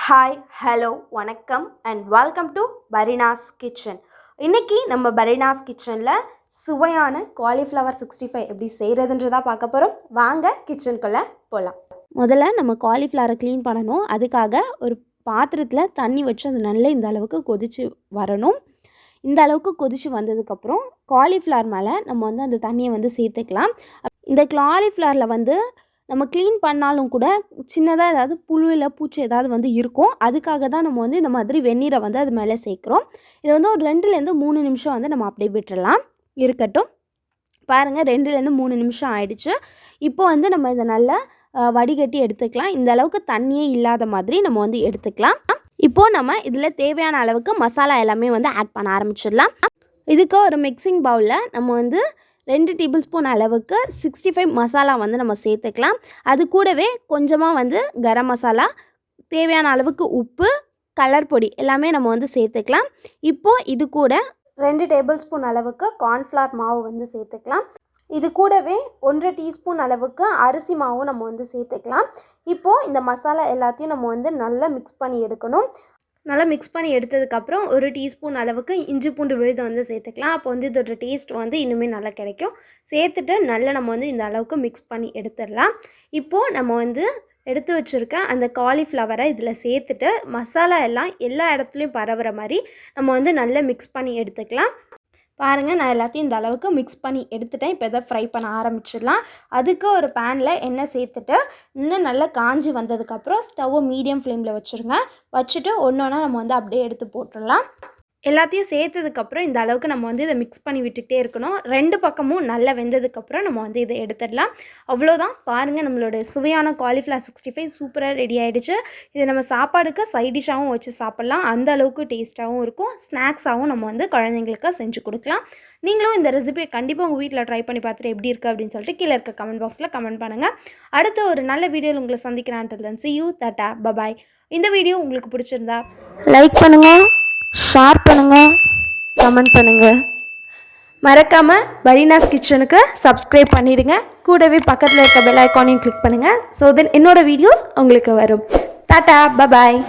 Hi hello வணக்கம் and welcome to Fareenas kitchen. இன்றைக்கி நம்ம பரீனாஸ் கிச்சனில் சுவையான காலிஃப்ளவர் 65 எப்படி செய்கிறதுன்றதா பார்க்க போகிறோம். வாங்க கிச்சனுக்குள்ளே போகலாம். முதல்ல நம்ம காலிஃப்ளவரை க்ளீன் பண்ணணும். அதுக்காக ஒரு பாத்திரத்தில் தண்ணி வச்சு அது நல்லா இந்த அளவுக்கு கொதித்து வரணும். இந்த அளவுக்கு கொதித்து வந்ததுக்கப்புறம் காலிஃப்ளவர் மேலே நம்ம அந்த தண்ணியை சேர்த்துக்கலாம். இந்த காலிஃப்ளவரில் நம்ம க்ளீன் பண்ணாலும் கூட சின்னதாக ஏதாவது புழு இல்லை பூச்சி ஏதாவது இருக்கும். அதுக்காக தான் நம்ம இந்த மாதிரி வெந்நீரை அது மேலே சேர்க்குறோம். இது ஒரு 2லேருந்து 3 நிமிஷம் நம்ம அப்படியே விட்டுறலாம், இருக்கட்டும். பாருங்கள், 2லேருந்து 3 நிமிஷம் ஆயிடுச்சு. இப்போ நம்ம இதை நல்லா வடிகட்டி எடுத்துக்கலாம். இந்த அளவுக்கு தண்ணியே இல்லாத மாதிரி நம்ம எடுத்துக்கலாம். இப்போது நம்ம இதில் தேவையான அளவுக்கு மசாலா எல்லாமே ஆட் பண்ண ஆரம்பிச்சிடலாம். இதுக்கு ஒரு மிக்சிங் பவுலில் நம்ம 2 டேபிள் ஸ்பூன் அளவுக்கு 65 மசாலா நம்ம சேர்த்துக்கலாம். அது கூடவே கொஞ்சமாக கரம் மசாலா, தேவையான அளவுக்கு உப்பு, கலர் பொடி எல்லாமே நம்ம சேர்த்துக்கலாம். இப்போது இது கூட 2 டேபிள் ஸ்பூன் அளவுக்கு கார்ன்ஃப்ளவர் மாவு சேர்த்துக்கலாம். இது கூடவே 1 டீஸ்பூன் அளவுக்கு அரிசி மாவும் நம்ம சேர்த்துக்கலாம். இப்போது இந்த மசாலா எல்லாத்தையும் நம்ம நல்லா மிக்ஸ் பண்ணி எடுக்கணும். நல்லா மிக்ஸ் பண்ணி எடுத்ததுக்கப்புறம் 1 டீஸ்பூன் அளவுக்கு இஞ்சி பூண்டு விழுது சேர்த்துக்கலாம். அப்போ இதோட டேஸ்ட் இன்னுமே நல்லா கிடைக்கும். சேர்த்துட்டு நல்லா நம்ம இந்த அளவுக்கு மிக்ஸ் பண்ணி எடுத்துடலாம். இப்போது நம்ம எடுத்து வச்சுருக்க அந்த காலிஃப்ளவரை இதில் சேர்த்துட்டு மசாலா எல்லாம் எல்லா இடத்துலையும் பரவுற மாதிரி நம்ம நல்லா மிக்ஸ் பண்ணி எடுத்துக்கலாம். பாருங்கள், நான் எல்லாத்தையும் இந்த அளவுக்கு மிக்ஸ் பண்ணி எடுத்துட்டேன். இப்போ எதை ஃப்ரை பண்ண ஆரம்பிச்சிடலாம். அதுக்கு ஒரு பேனில் எண்ணெய் சேர்த்துட்டு இன்னும் நல்லா காஞ்சி வந்ததுக்கப்புறம் ஸ்டவ்வை மீடியம் ஃப்ளேமில் வச்சுருங்க. வச்சுட்டு ஒன்று ஒன்றா நம்ம அப்படியே எடுத்து போட்டுடலாம். எல்லாத்தையும் சேர்த்ததுக்கப்புறம் இந்த அளவுக்கு நம்ம இதை மிக்ஸ் பண்ணி விட்டுக்கிட்டே இருக்கணும். 2 பக்கமும் நல்லா வெந்ததுக்கப்புறம் நம்ம இதை எடுத்துடலாம். அவ்வளோதான். பாருங்கள், நம்மளோட சுவையான காலிஃப்ளவர் 65 சூப்பராக ரெடி ஆகிடுச்சு. இது நம்ம சாப்பாடுக்கு சைட் டிஷ்ஷாகவும் வச்சு சாப்பிட்லாம். அந்த அளவுக்கு டேஸ்ட்டாகவும் இருக்கும். ஸ்நாக்ஸாகவும் நம்ம குழந்தைங்களுக்கு செஞ்சு கொடுக்கலாம். நீங்களும் இந்த ரெசிபியை கண்டிப்பாக உங்கள் வீட்டில் ட்ரை பண்ணி பார்த்துட்டு எப்படி இருக்குது அப்படின்னு சொல்லிட்டு கீழே இருக்க கமெண்ட் பாக்ஸில் கமெண்ட் பண்ணுங்கள். அடுத்து ஒரு நல்ல வீடியோவில் உங்களை சந்திக்கிறான்ட்டு see you, tata, bye. இந்த வீடியோ உங்களுக்கு பிடிச்சிருந்தா லைக் பண்ணுங்கள், ஷேர் பண்ணுங்கள், கமெண்ட் பண்ணுங்கள். மறக்காமல் பரீனாஸ் கிச்சனுக்கு சப்ஸ்கிரைப் பண்ணிவிடுங்க. கூடவே பக்கத்தில் இருக்க பெல் ஐக்கானையும் கிளிக் பண்ணுங்கள். ஸோ தென் என்னோடய வீடியோஸ் உங்களுக்கு வரும். Tata, bye bye.